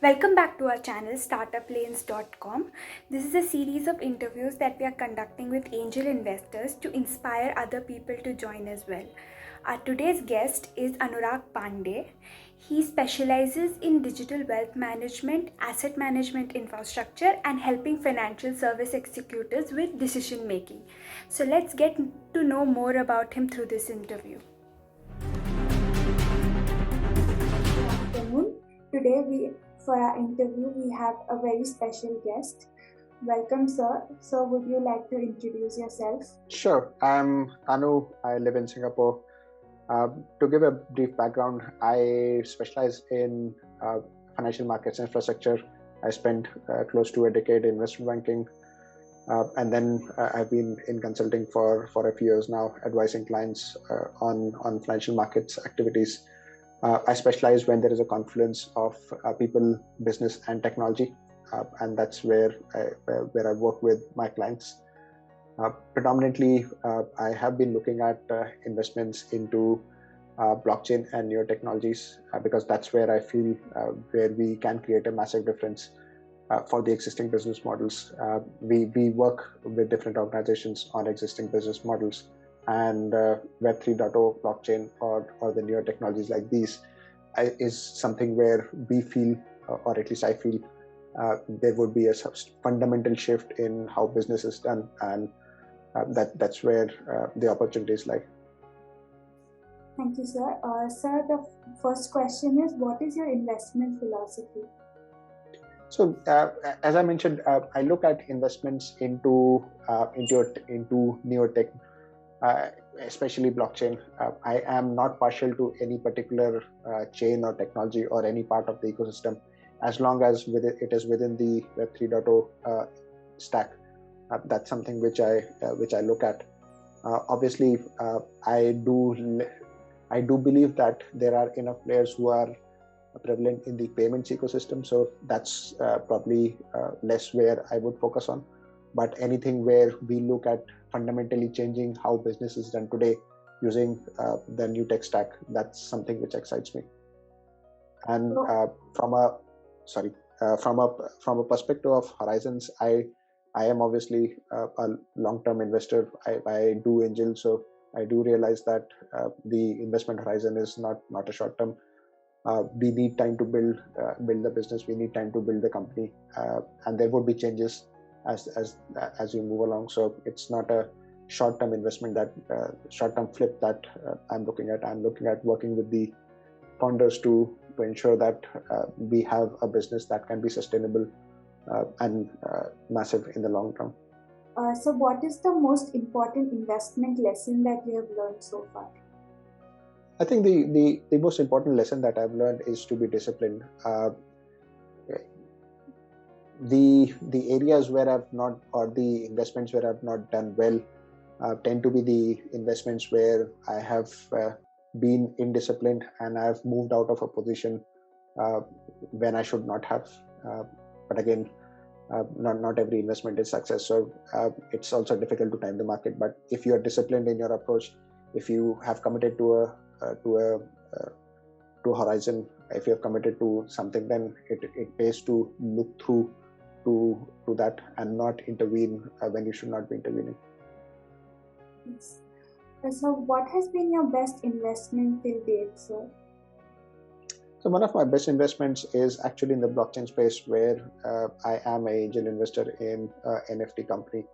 Welcome back to our channel startuplanes.com. This is a series of interviews that we are conducting with angel investors to inspire other people to join as well. Our today's guest is Anurag Pandey. He specializes in digital wealth management, asset management infrastructure, and helping financial service executives with decision making. So let's get to know more about him through this interview. Good afternoon. For our interview, we have a very special guest. Welcome, sir. Sir, would you like to introduce yourself? Sure. I'm Kanu. I live in Singapore. To give a brief background, I specialize in financial markets infrastructure. I spent close to a decade in investment banking. And then I've been in consulting for a few years now, advising clients on financial markets activities. I specialize when there is a confluence of people, business, and technology, and that's where I work with my clients. Predominantly, I have been looking at investments into blockchain and newer technologies because that's where I feel where we can create a massive difference for the existing business models. We work with different organizations on existing business models, and Web 3.0, blockchain, or the newer technologies like these is something where we feel, or at least I feel, there would be a fundamental shift in how business is done, and that's where the opportunities lie. Thank you, sir. Sir, the first question is, what is your investment philosophy? So, as I mentioned, I look at investments into newer tech, especially blockchain. I am not partial to any particular chain or technology or any part of the ecosystem, as long as it is within the Web 3.0 stack. That's something which I look at. Obviously, I do believe that there are enough players who are prevalent in the payments ecosystem, so that's probably less where I would focus on. But anything where we look at fundamentally changing how business is done today using the new tech stack, that's something which excites me. And from a perspective of horizons, I am obviously a long-term investor. I do angel, so I do realize that the investment horizon is not a short term. We need time to build the business. We need time to build the company, and there would be changes as we move along. So it's not a short-term investment, that short-term flip that I'm looking at. I'm looking at working with the founders to ensure that we have a business that can be sustainable and massive in the long term. So what is the most important investment lesson that you have learned so far? I think the most important lesson that I've learned is to be disciplined. The areas where I've not, or the investments where I've not done well, tend to be the investments where I have been indisciplined and I've moved out of a position when I should not have. But again, not every investment is success, so it's also difficult to time the market. But if you are disciplined in your approach, if you have committed to a horizon, if you have committed to something, then it pays to look through to that and not intervene when you should not be intervening. Yes. So what has been your best investment till date, sir? So one of my best investments is actually in the blockchain space, where I am an angel investor in an NFT company.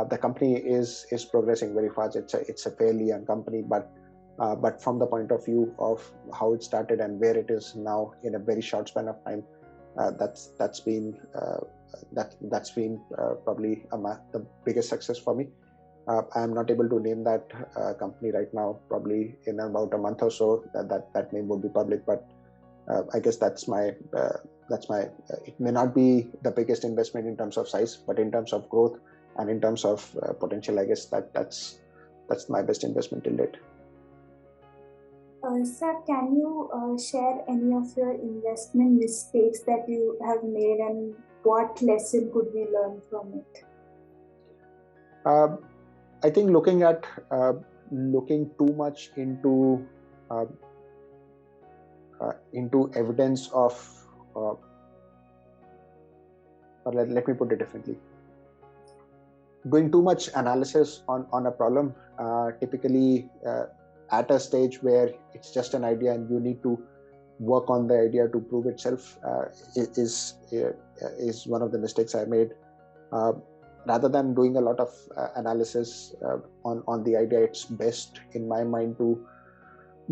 The company is progressing very fast. It's a fairly young company, but from the point of view of how it started and where it is now in a very short span of time, that's been probably the biggest success for me. I am not able to name that company right now. Probably in about a month or so, that name will be public. But I guess that's my. It may not be the biggest investment in terms of size, but in terms of growth and in terms of potential, I guess that's my best investment till date. Sir, can you share any of your investment mistakes that you have made, and what lesson could we learn from it? I think looking too much into evidence of or let me put it differently. Doing too much analysis on a problem, typically at a stage where it's just an idea and you need to work on the idea to prove itself, is one of the mistakes I made. Rather than doing a lot of analysis on the idea, it's best in my mind to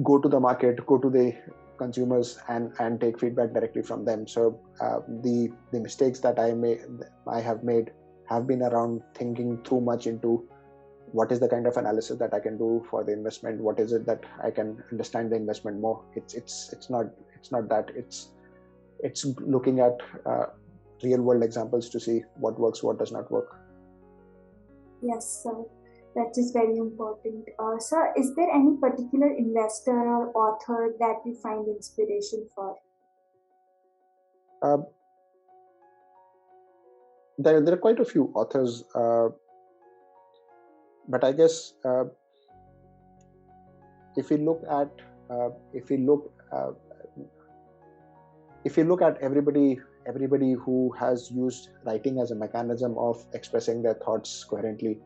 go to the market, go to the consumers, and take feedback directly from them. So the mistakes that I have made have been around thinking too much into what is the kind of analysis that I can do for the investment. What is it that I can understand the investment more? It's not that. It's looking at real world examples to see what works, what does not work. Yes, sir. That is very important. Sir, is there any particular investor or author that you find inspiration for? There are quite a few authors, but I guess if you look at everybody who has used writing as a mechanism of expressing their thoughts coherently,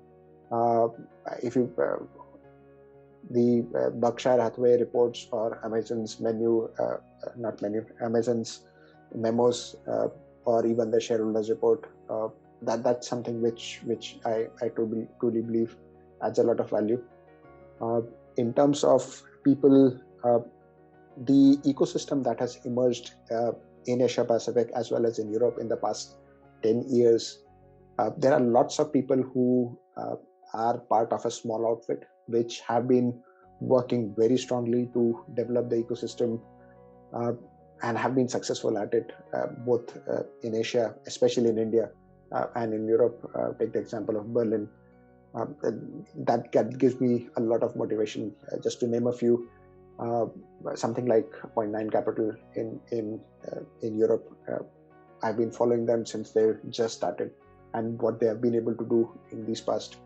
the Berkshire Hathaway reports or Amazon's Amazon's memos, or even the shareholders report, that's something which I truly believe adds a lot of value. In terms of people, the ecosystem that has emerged in Asia Pacific as well as in Europe in the past 10 years, there are lots of people who are part of a small outfit which have been working very strongly to develop the ecosystem and have been successful at it, both in Asia, especially in India, and in Europe. Take the example of Berlin. That gives me a lot of motivation. Just to name a few, something like Point 9 Capital in Europe. I've been following them since they just started, and what they have been able to do in these past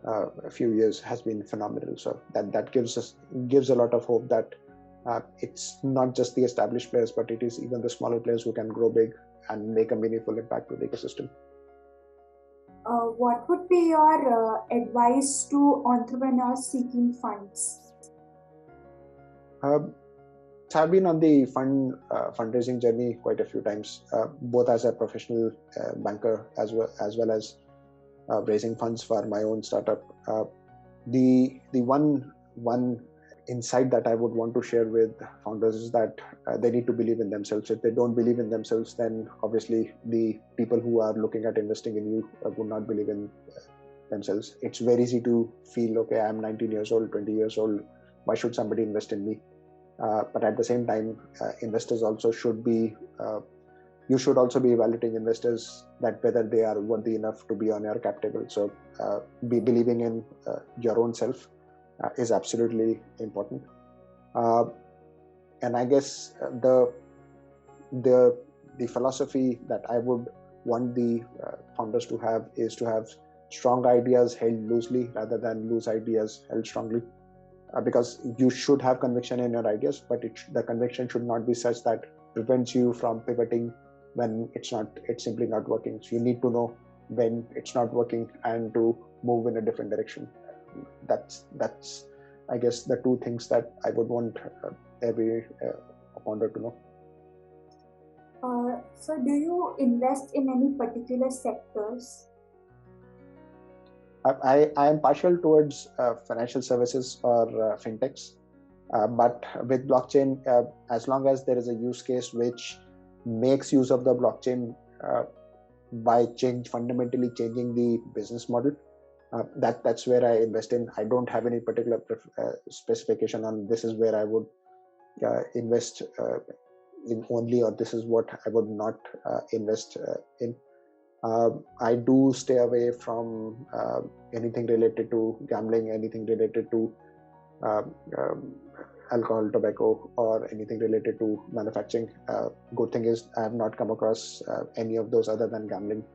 a few years has been phenomenal. So that gives a lot of hope that it's not just the established players, but it is even the smaller players who can grow big and make a meaningful impact to the ecosystem. What would be your advice to entrepreneurs seeking funds? I've been on the fundraising journey quite a few times, both as a professional banker as well as raising funds for my own startup. The one insight that I would want to share with founders is that they need to believe in themselves. If they don't believe in themselves, then obviously the people who are looking at investing in you would not believe in themselves. It's very easy to feel, okay, I'm 19 years old, 20 years old, why should somebody invest in me? But at the same time, investors also should be, you should also be evaluating investors that whether they are worthy enough to be on your cap table. So be believing in your own self is absolutely important. And I guess the philosophy that I would want the founders to have is to have strong ideas held loosely rather than loose ideas held strongly. Because you should have conviction in your ideas, but the conviction should not be such that prevents you from pivoting when it's simply not working. So you need to know when it's not working and to move in a different direction. That's I guess the two things that I would want every founder to know. So do you invest in any particular sectors? I am partial towards financial services or fintechs, but with blockchain, as long as there is a use case which makes use of the blockchain by fundamentally changing the business model, that's where I invest in. I don't have any particular specification on this is where I would invest in only, or this is what I would not invest in. I do stay away from anything related to gambling, anything related to alcohol, tobacco, or anything related to manufacturing. Good thing is I have not come across any of those other than gambling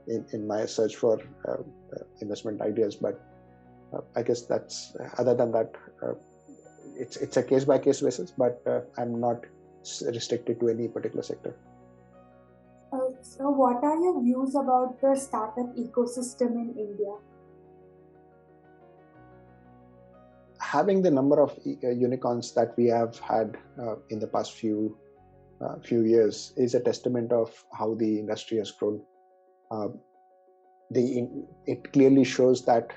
in my search for investment ideas. But I guess that's other than that, it's a case by case basis. But I'm not restricted to any particular sector. So, what are your views about the startup ecosystem in India? Having the number of unicorns that we have had in the past few years is a testament of how the industry has grown. Uh, it clearly shows that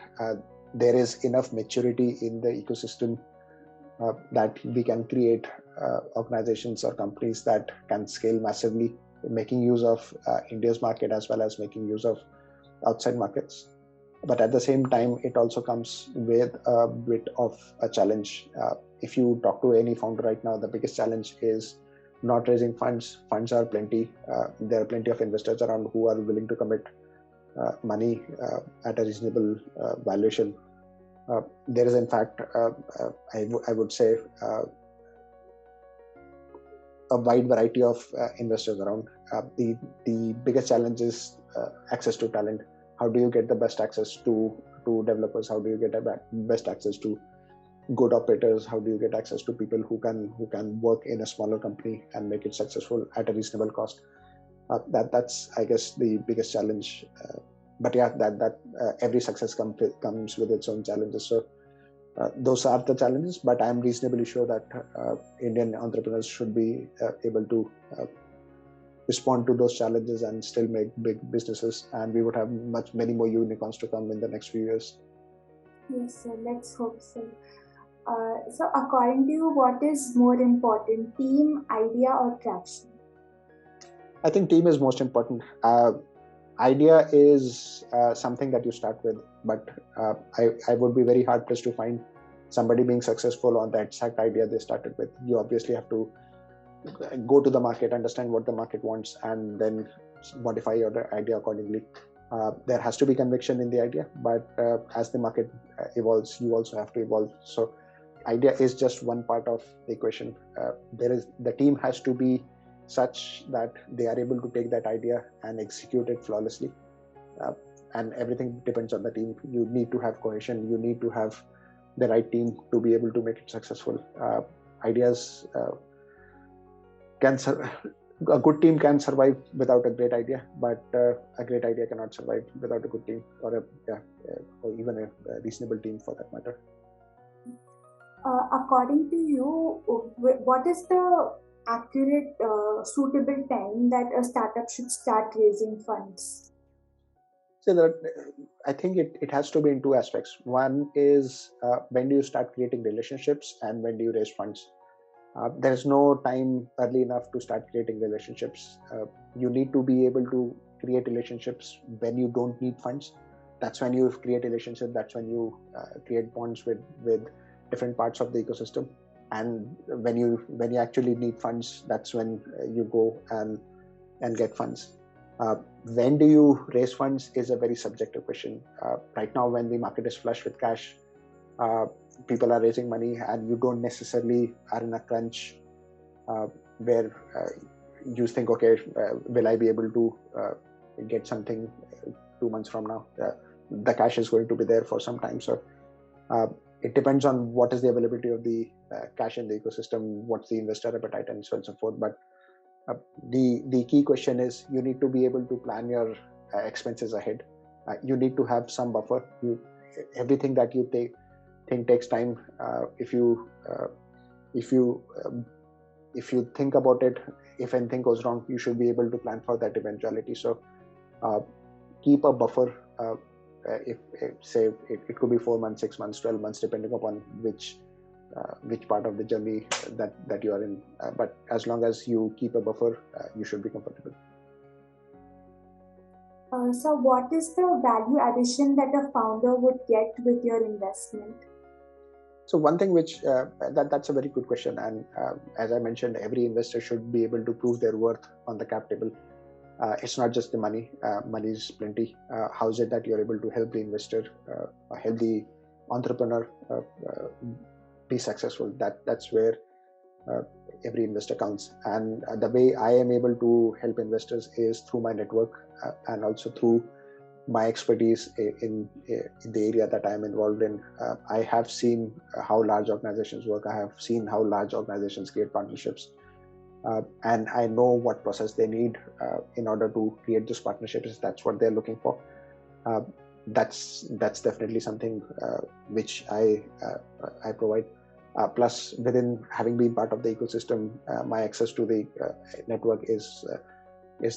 there is enough maturity in the ecosystem that we can create organizations or companies that can scale massively, making use of India's market as well as making use of outside markets. But at the same time, it also comes with a bit of a challenge. If you talk to any founder right now, the biggest challenge is not raising funds. Funds are plenty. There are plenty of investors around who are willing to commit money at a reasonable valuation. There is, in fact, I would say, a wide variety of investors around. The biggest challenge is access to talent. How do you get the best access to developers? How do you get the best access to good operators? How do you get access to people who can work in a smaller company and make it successful at a reasonable cost? That's, I guess, the biggest challenge. But yeah, that every success comes with its own challenges. So those are the challenges, but I'm reasonably sure that Indian entrepreneurs should be able to respond to those challenges and still make big businesses, and we would have many more unicorns to come in the next few years. Yes, sir. Let's hope so. So, according to you, what is more important, team, idea, or traction? I think team is most important. Idea is something that you start with, but I would be very hard pressed to find somebody being successful on the exact idea they started with. You obviously have to go to the market, understand what the market wants, and then modify your idea accordingly. There has to be conviction in the idea, but as the market evolves, you also have to evolve. So idea is just one part of the equation. The team has to be such that they are able to take that idea and execute it flawlessly. And everything depends on the team. You need to have cohesion. You need to have the right team to be able to make it successful. Ideas a good team can survive without a great idea, but a great idea cannot survive without a good team, or even a reasonable team for that matter. According to you, what is the accurate, suitable time that a startup should start raising funds? So I think it has to be in two aspects. One is when do you start creating relationships, and when do you raise funds. There is no time early enough to start creating relationships. You need to be able to create relationships when you don't need funds. That's when you create relationships. That's when you create bonds with different parts of the ecosystem. And when you actually need funds, that's when you go and get funds. When do you raise funds is a very subjective question. Right now, when the market is flush with cash, people are raising money, and you don't necessarily are in a crunch where you think, okay, will I be able to get something 2 months from now? The cash is going to be there for some time. So it depends on what is the availability of the cash in the ecosystem, what's the investor appetite, and so on and so forth. But the key question is you need to be able to plan your expenses ahead. You need to have some buffer. Everything that you think takes time. If you think about it, if anything goes wrong, you should be able to plan for that eventuality. So keep a buffer. If say it could be 4 months, 6 months, 12 months, depending upon which part of the journey that you are in. But as long as you keep a buffer, you should be comfortable. So, what is the value addition that a founder would get with your investment? So one thing which that's a very good question, and as I mentioned, every investor should be able to prove their worth on the cap table. It's not just the money. Money is plenty. How is it that you're able to help the investor, help the entrepreneur be successful? That's where every investor counts. And the way I am able to help investors is through my network and also through my expertise in the area that I am involved in. I have seen how large organizations work. I have seen how large organizations create partnerships. and I know what process they need in order to create those partnerships. That's what they're looking for. That's definitely something which I provide. Plus, within having been part of the ecosystem, my access to the network is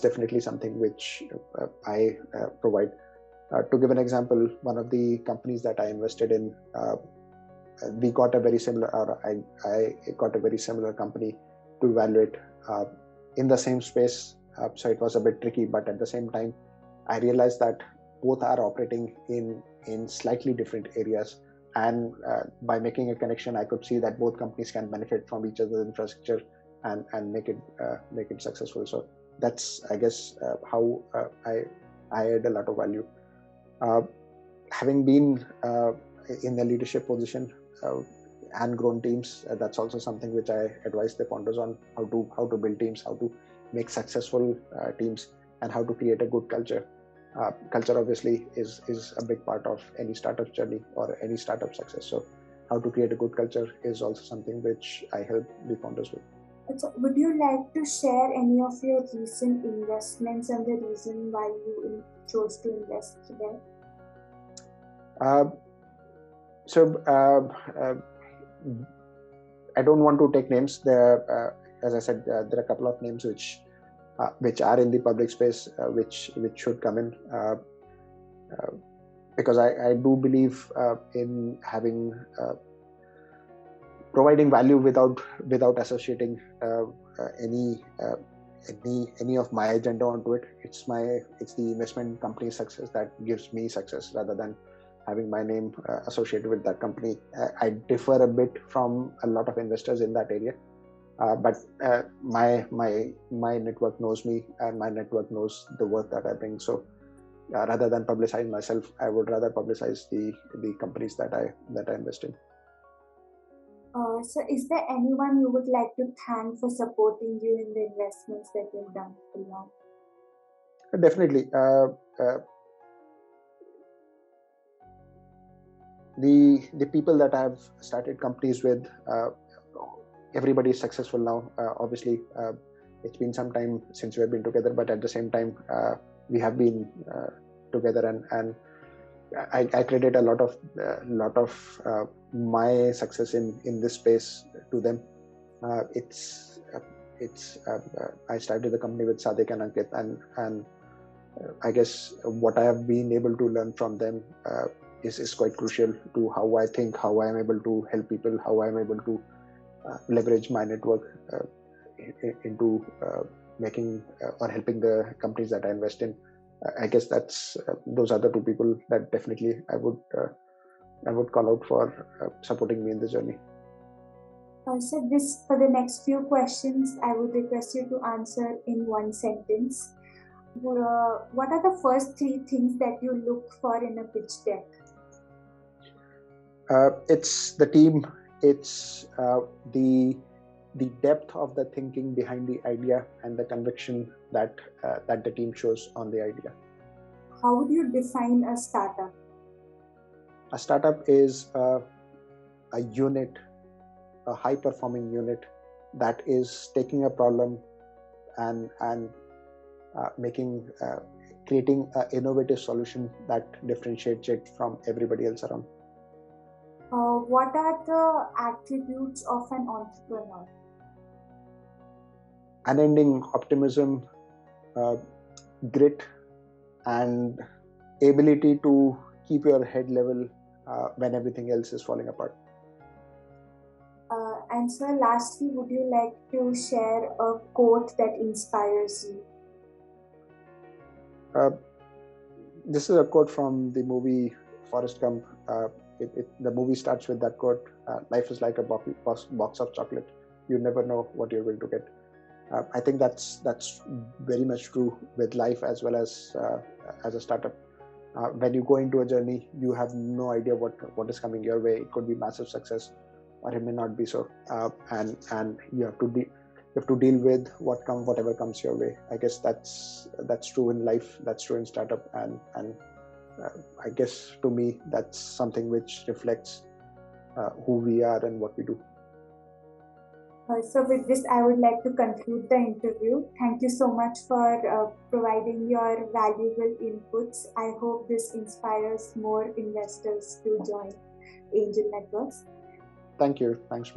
definitely something which I provide. To give an example, one of the companies that I invested in, we got a very similar, or I got a very similar company to evaluate in the same space. So it was a bit tricky, but at the same time, I realized that both are operating in slightly different areas. And by making a connection, I could see that both companies can benefit from each other's infrastructure and make it successful. So that's, I guess, how I add a lot of value. Having been in the leadership position and grown teams, that's also something which I advise the founders on, how to build teams, how to make successful teams, and how to create a good culture. Culture obviously is a big part of any startup journey or any startup success. So how to create a good culture is also something which I help the founders with. So would you like to share any of your recent investments and the reason why you chose to invest there? I don't want to take names. There, as I said, there are a couple of names which are in the public space, which should come in, because I do believe in having providing value without associating any of my agenda onto it. It's the investment company's success that gives me success, rather than having my name associated with that company. I differ a bit from a lot of investors in that area, but my network knows me, and my network knows the work that I bring. So rather than publicize myself, I would rather publicize the companies that I invest in. So is there anyone you would like to thank for supporting you in the investments that you've done till now? Definitely. The people that I've started companies with, everybody is successful now. Obviously, it's been some time since we've been together, but at the same time, we have been together, and I credit a lot of my success in this space to them. I started the company with Sadik and Ankit, and I guess what I have been able to learn from them is quite crucial to how I think, how I am able to help people, how I am able to leverage my network into making or helping the companies that I invest in. I guess those are the two people that definitely I would call out for supporting me in the journey. So for the next few questions, I would request you to answer in one sentence. What are the first three things that you look for in a pitch deck? It's the team. It's the depth of the thinking behind the idea and the conviction that the team shows on the idea. How would you define a startup? A startup is a unit, a high-performing unit that is taking a problem and creating an innovative solution that differentiates it from everybody else around. What are the attributes of an entrepreneur? Unending optimism, grit, and ability to keep your head level when everything else is falling apart. And so lastly, would you like to share a quote that inspires you? This is a quote from the movie Forrest Gump. The movie starts with that quote: "Life is like a box of chocolate. You never know what you're going to get." I think that's very much true with life as well as a startup. When you go into a journey, you have no idea what is coming your way. It could be massive success, or it may not be so. And you have to deal with whatever comes your way. I guess that's true in life. That's true in startup, and I guess to me that's something which reflects who we are and what we do. So with this, I would like to conclude the interview. Thank you so much for providing your valuable inputs. I hope this inspires more investors to join Angel Networks. Thank you. Thanks.